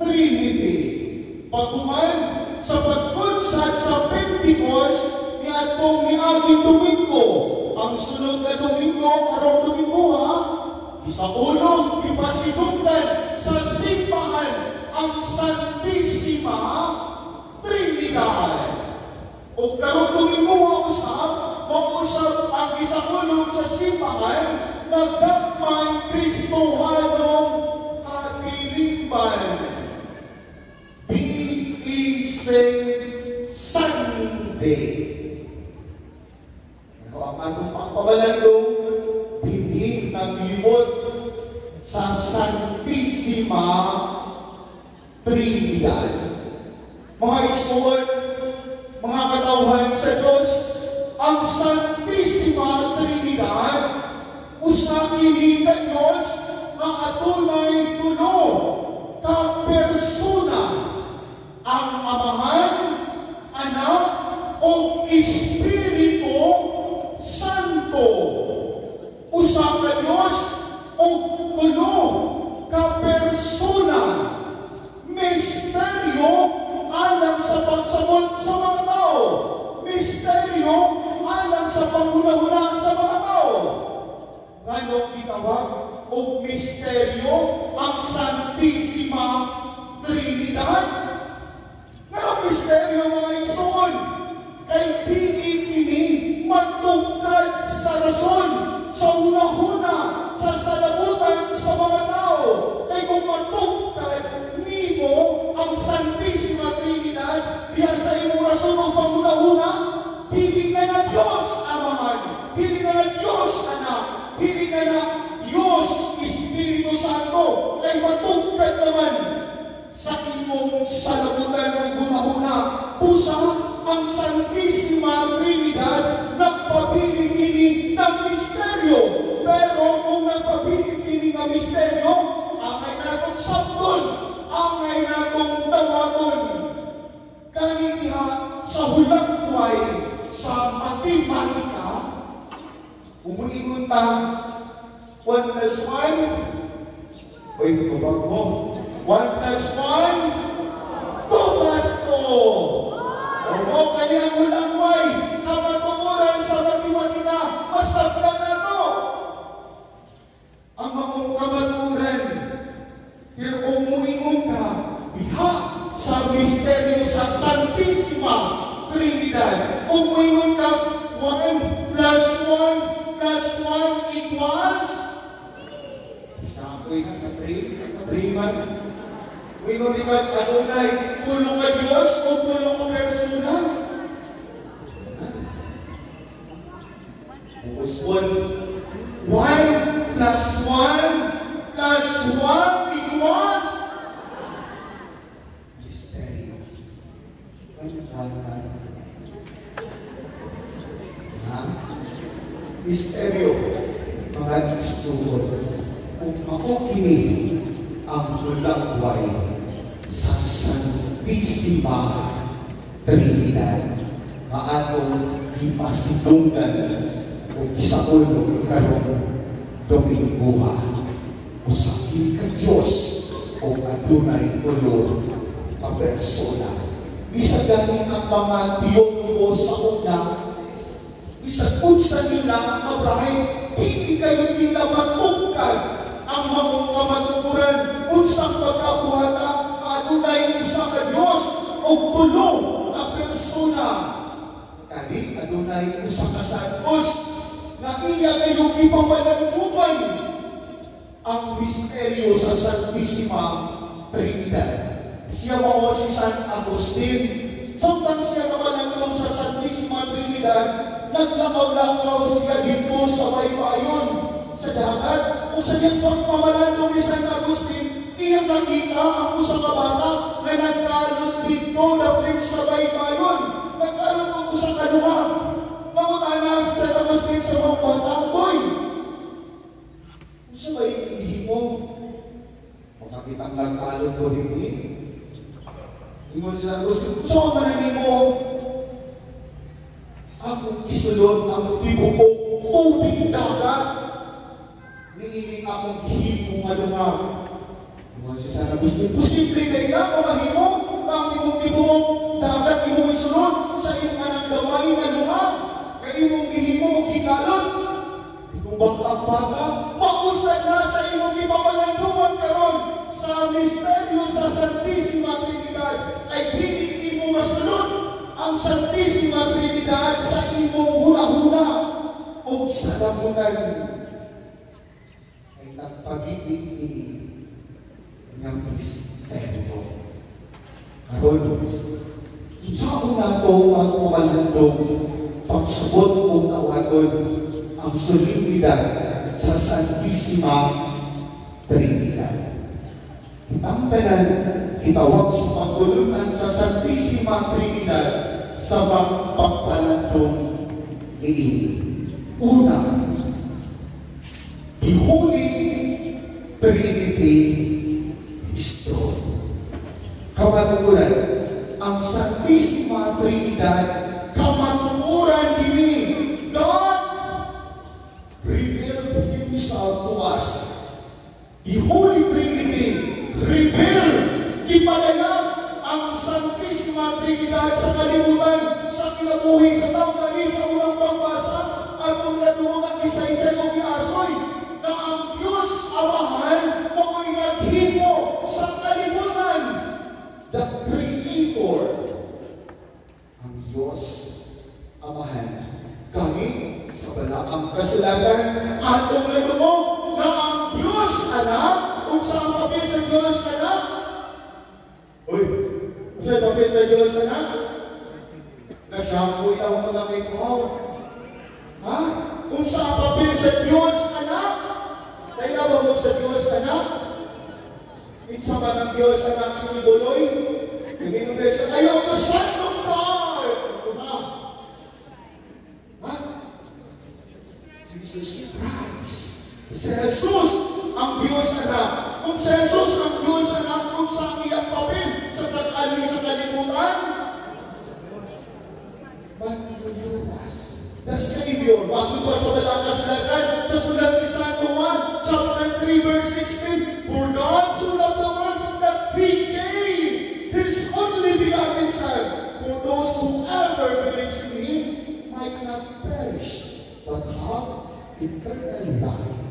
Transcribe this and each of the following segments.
Trinity. Pagkuman, sa pagkunsat sa Pentecost, ni atong niaging Domingo, ang sunod na Domingo, karong Domingo ha, isaulog, ipasinundan sa simbahan ang Santissima Trinidad. O karong Domingo mausap ang isaulog sa simbahan na Dagmang Kristohanong Katilingban. BEC Sunday. Ang atong pagpabalandong hindi naglimot sa Santissima Trinidad. Mga igsoon, mga katawhan sa Diyos, ang Santissima Trinidad, usa kini ka Diyos nga atunay tulo ka persona, ang Amahan, Anak, o Espiritu Santo. Usa ka Diyos o tulo ka persona, misteryo alang sa pagsabot sa mga tao, misteryo alang sa panghuna-huna sa mga tao. Nganong gitawag o misteryo ang Santissima Trinidad? Nganong misteryo mga igsoon? Kay diin ini matungkad sa rason, sa una-huna, sa salabutan sa mga tao. Kay kung matungkad nimo ang Santissima Trinidad, diya sa imong rason o panguna-huna, pili ka na Diyos Amahan, pili ka na Diyos Anak, pili ka na Diyos Espiritu Santo. Kay matungkad naman sa imong salabutan o una-una, pusa ang Santissima Trinidad nagpabiling ini ng misteryo. Pero kung nagpabiling ini ng misteryo, angay natong sabton, angay natong tawaton. Kaniniha sa hulagway sa matematika, umuingon ta 1 plus 1, wait, tubag mo, 1 plus 1, 2 plus 2. Ano kanyang hulagway, kamatuoran sa matematika, masabtan na to. Ang mga kamatuoran, pero kung muingon ka, biha sa misteryo sa Santissima Trinidad, kung muingon ka, 1 plus 1 plus 1 equals, sabi na katriman, muingon di ba, adunay, tulong ka Diyos o tulong ka persona? Uspon, 1 plus 1 plus 1 equals misteryo. Misteryo, mga igsuon, kung makukini ang hulagway sa Santissima Trinidad, maatong ipasidunggan o isaulog karong Domingo usa kini ka Dios o adunay ulo ka persona. Bisag gani ang mga teologo sa una, bisag unsa nila mabrahay, hindi kayo nila matungkad ang mga kamatukuran unsang pagkabuhata adunay usa ka Dios o tulo ka persona. Kani adunay usa ka Santos na iya kayo ipamanagpuman ang misteryo sa Santissima Trinidad. Siya mao si San Agustin. Samtang siya namanagpong sa Santissima Trinidad, naglakaw-lakaw siya dito sa baybayon sa dagat. Kung sa niyang pagpamalandong ni San Agustin, iyang nakita ang usang kabata na nagkalot dito na sa baybayon. Nagkalot ang usang kaduha. Nangutanang si San Agustin sa mga pataboy. Kung sa ba yung mo, kung nakita ang nagkalot ko dito, ingon si San Agustin, kung sa mga mo, akong isulod, akong tibupok, tubig dagat, niiling akong hihimo nga lunga. Ingon si sana gusto posible na ila o mahimo ang imong tibuok dapat imong isunod sa imong anang gamay na luha kay imong gihimo o gikalon ikaw bata mausad na sa imong ipamananduan karon sa misteryo sa Santisima Trinidad ay hindi mo masunod ang Santisima Trinidad sa imong hula-hula o sa lamunan ay nagpagibig ini ng misteryo. Karon, saan nato ang kumalandong pagsubot o tawagon ang solemnidad sa Santisima Trinidad. Ang tanan, itawag sa pagtulungan sa Santisima Trinidad sa pagpapalandong niini. Una, the Holy Trinity History. Kamaturan, ang Santisima Trinidad, kamaturan dini, God revealed Himself to us. The Holy Trinity revealed, ipadayag ang Santisima Trinidad sa kalibutan, sa kinabuhi, sa tawagani, sa unang pagbasa, at kung nadungog ang isa-isa yung iasoy, na ang Diyos Amahan mo'y naghimo sa kalibutan, the Creator, ang Diyos Amahan. Kami, sa balaang kasulatan, atong nadungog na ang Diyos Anak, kung saan papel sa Diyos Anak? Uy, kung saan papel sa Diyos Anak? Nagsyakoy daw mo na kay Paul. Ha? Kung saan papel sa Diyos Anak? Kaya na ba mo sa Diyos Anak? Itsa ba ng Diyos Anak si Iboloy? Naging beso, I am the Son of God! Ito na. Ha? Jesus Christ. Si Jesus ang Diyos Anak. Kung si Jesus ang Diyos Anak, kung saan iyang papel sa pag-ani sa kalibutan, magluwas. The Savior, bago pa sa walang kasulatan, sa sulat ni San Juan, chapter 3, verse 16, for God so loved the world that He gave His only begotten Son, for those who ever believes in Him might not perish, but have eternal life.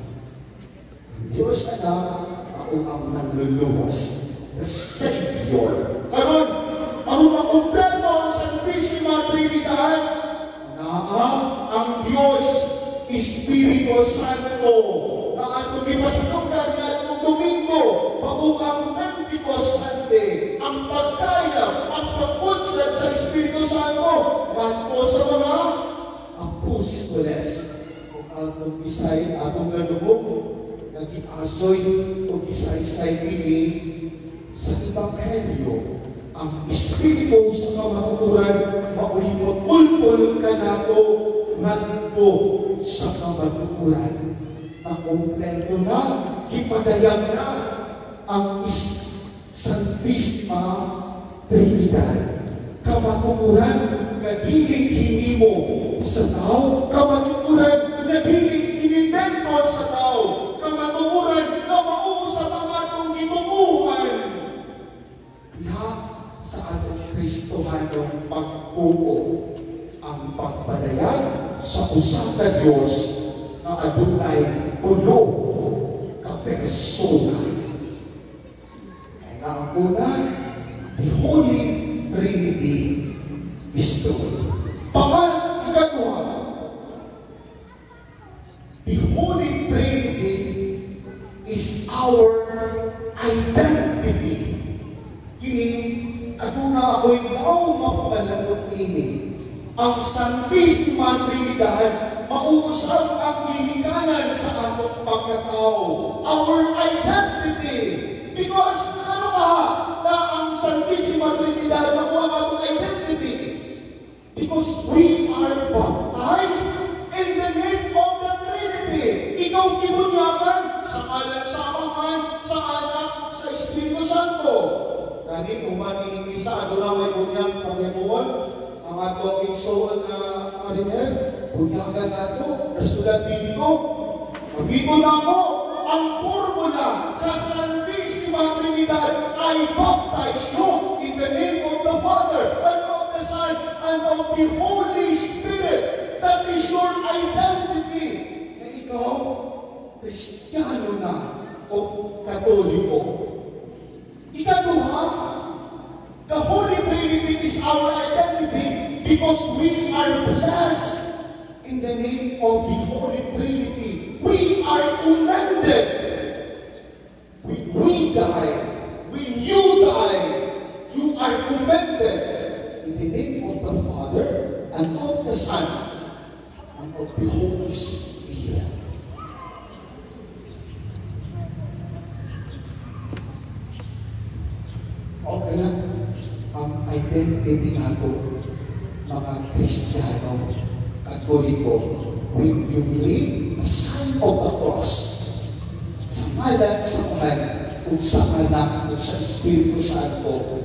Diyos Anak, ako ang manluluwas, the Savior. Karon, ang makumpleto ang Santisima Trinidad, ang Diyos, Espiritu Santo, na atong ipasakuplan niya atong Domingo, pabukang Pentecoste, ang pagkayap, ang pagkunsad sa Espiritu Santo, manto sa mga apostoles. Kung atong isay, atong nadumog, nag-iasoy o isay-say ini sa Ebanghelyo, ang Espiritu sa kamaturan, mauhimot-ulpol ka nato nganto sa kamaturan. Ang kompleto na, ipadayag na ang Santisima Trinidad. Kamaturan na diling hinimo sa tao, kamaturan na diling inimento sa tao, kamaturan na mausap ang atong gitunguhan. Sa atong Kristohanong pagbuo ang pagpadayag sa usa ka Dios na adunay ulo ka persona. Ang una, the Holy Trinity is true. Pangalawa, the Holy Trinity is our identity. Kini aduna ako'y daw mapalangot ini. Ang Santisima Trinidad, mausap ang ginikanan sa atong pagkatao. Our identity. Because ano ba na ang Santisima Trinidad makuha ang atong identity? Because we are baptized in the name of the Trinity. Ikaw kibunyakan sa ngalan sa Amahan, sa Anak, sa Espiritu Santo. Kani kuman ini sa aduna may bunyag paghimuon ang ato igsoon na mariner bunyagan nato nasulat dito. Pagito na mo ang formula sa Santisima Sanctissima Trinidad, I baptize you in the name of the Father, and of the Son, and of the Holy Spirit. That is your identity. Na ikaw, Kristiyano na o Katoliko. Ikaduha, the Holy Trinity is our identity because we are blessed in the name of the Holy Trinity. We are commended. When we die, when you die, you are commended in the name of the Father and of the Son and of the Holy Spirit. Okay na ang identity nato, mga Kristiyano, Katoliko, when you read the sign of the cross, sa ngalan, sa Anak, kung sa Anak, kung sa Espiritu Santo,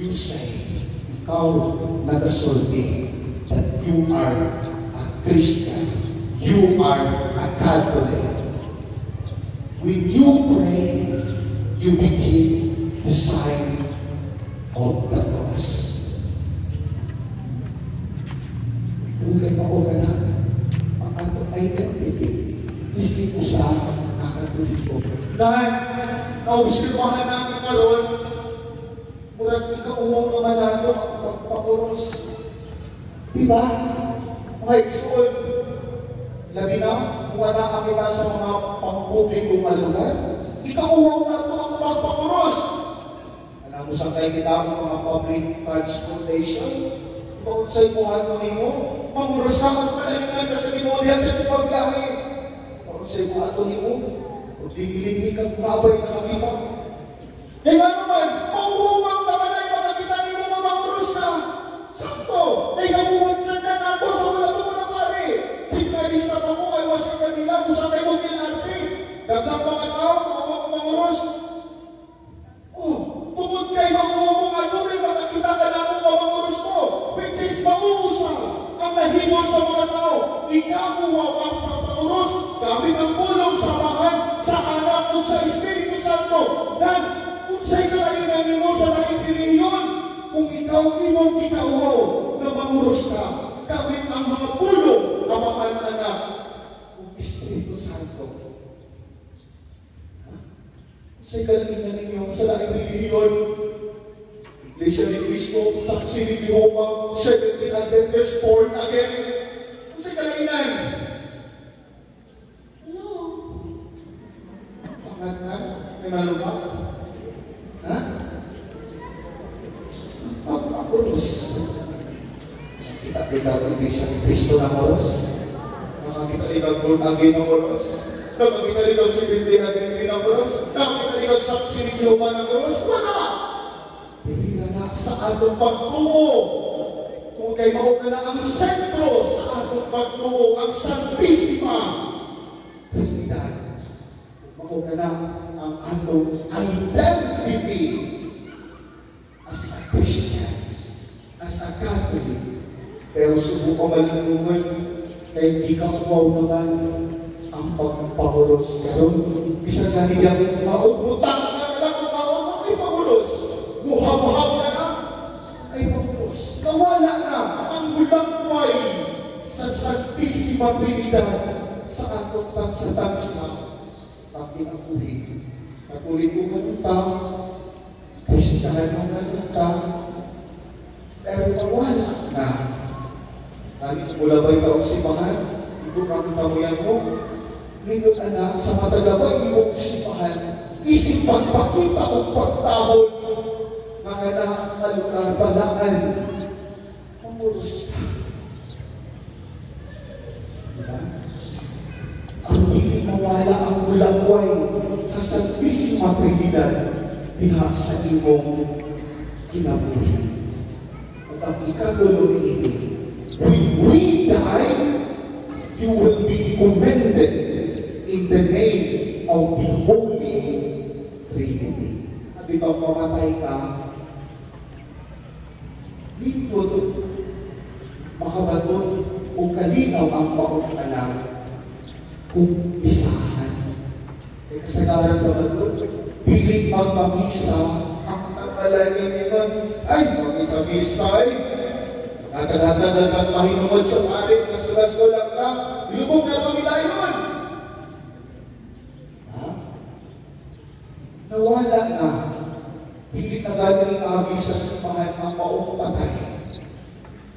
you say, ikaw nagasulti that you are a Christian, you are a Catholic. When you pray, you begin the sign of the cross. Kung kayo ako ka na, ang atong identity, isip ko sa ang Katoliko. Dahil, naobserbahan namin karon, murag ikauwaw naman nato ang pagpakuros. Diba? Okay, so, labi na, kung wala kami na sa mga pangpublikong lugar, ikauwaw nato ang pagpakuros. Alam mo sa kayo kita ang mga public transportation, kung sa'yo buhat mo nimo, mamuros ka magpanalingan ka sa ginodya sa pagbiyahe. Kung sa'yo buhat mo nimo, kung dihilingi kang babay na makita. Kaya naman, mauumang ka man ay makakita nimo na mamuros ka. Sakto, ay nabuhat sa na ako sa wala ko na pari. Sinkalista pa mo ay wasa kanila kung sa kayo mo kinarte. Dagdag mga tao, mamuros. Oh, tungkol kayo maumumong ano rin makakita ka na mo mamuros mo. Which is mauusa ang nahimol sa mga tao. Ikamuha ang pagpakuros gamit ang pulong samahan sa Anak at sa Espiritu Santo. Dan, kung sa'y kalainan mo sa laing reliyon, kung ikaw imong ikawaw na mamuros ka, gamit ang mga pulong na mahal Anak at Espiritu Santo. Kung sa'y kalainan ninyo sa laing reliyon, Iglesia ni Cristo, Saksi ni Jehovah, Seventh-day Adventist, born again. Kung sa'y kalainan, hello? Pangat na, may malubak. Ha? Pagpakulos. Kita-kita ang Iglesia ni Cristo ng oras. Nakakita-kita born again ng oras. Nakakita-kita ang Seventh-day Adventist ng oras. Nakakita-kita ang Saksi ni Jehovah ng oras. Wala! Hindi na sa atong pagtuo. Kung kayo mao ka na ang sentro sa atong pagtuo, ang Santissima Trinidad. Mao ka na ang atong identity as a Christians, as a Catholic. Pero subukan malunungan kaya hindi ka umaw naman ang pagpahulos. Karon, bisa na niya maubutang ka na lang kung mawa mo ay pahulos. Muham-muham na na ay pagpulos. Nawala na ang bulangway sa Santissima Trinidad sa atong tagsa-tagsa pagkinakuhin. Nakulit ko manunta, Kristiyano manunta, pero nawala na. Nandito mula ba'y kausipahan? Ito nakita mo yan mo? Nindot anak, sa matagabay, hindi mo usipahan. Isip pagpakita o pagtahon makana alunar balaan. Pamuros ka. Diba? Ang hindi mawala ang mulangway sa Santissima Trinidad diha sa imong kinabuhi. At ang ikagulo ini, when we die, you will be commended in the name of the Holy Trinity. At ikaw mamatay ka, dito makabaton o kalinaw ang pauntalan kung isahan. Kaya kasagaran ba ba doon? magpamisa, ang nakalagay ngayon, ay, magmisa-misa ay, nagkadagdag ang mahinungod sa parit, mas ko lang lang, lubog na pamila yun. Ha? Nawala na, hindi na gano'ng abisa sa mga maong patay.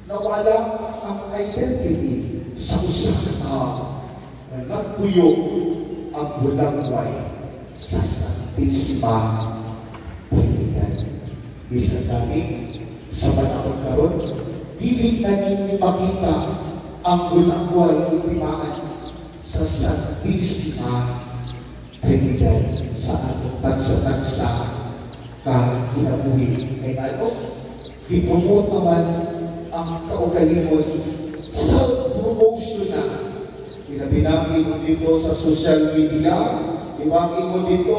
Nawala ang identity sa usaha na nagpuyo ang bulangway sa Santisima Trinidad. Bisa namin sa panahon karon, hindi na ninyo makita ang bulangway ultimaan sa Santisima Trinidad sa atong tansa-tansa na ginabuhi. Ay ano? Ipromote naman ang kaugalingon self-promotion na. Pinabinagi mo dito sa social media, ibagi mo dito,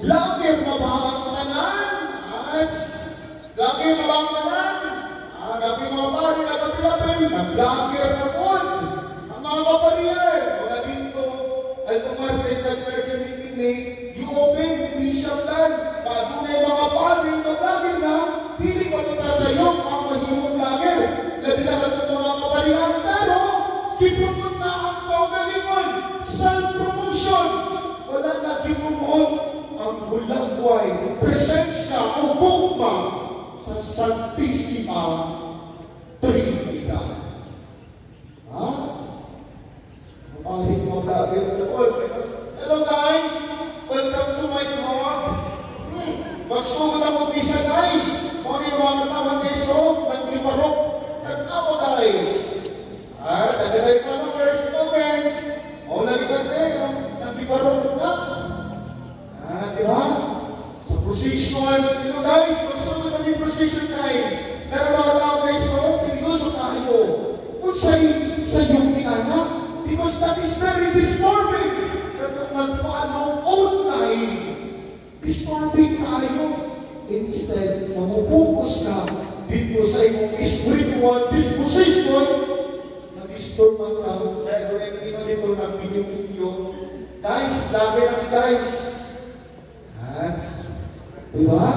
vlogger na ba ang kanan? Vlogger na ba ang kanan? Gabi mga pari na kapilapil, nag-vlogger na po. Ang mga kapariyan, mga dito, ay tumartes na meeting ni you open the mission land. Bago na yung mga pari na vlogger na, hindi ko kita sa iyo ang mahimong vlogger. Labi na itong mga kaparihan, pero gipromote na ang kaugalingon, self-promotion. Wala na gipromote ang bulagway, presensya o bukma sa Santisima Trinidad. Ha? Maparin mo vlogger doon. Hello guys! Welcome to my vlog. Magsugod ang mag-visa guys. Mga yung mga katawan guys, nag-iparok. Nag-awa guys. Nag-alay followers, comments. Lagi ka tayo, nag-iparok na. Di ba? Sa position, guys, magsugod ang yung position guys. Pero mga tao guys, seryoso tayo. Kung sa iyong ni anak, because that is very disturbing. Pero mag-follow online. Disturbing tayo. Instead, mamupukus ka dito sa iyong spiritual disposition, nag-disturb ang tao. Dahil kung dito ng video. Guys, dami namin guys. Diba?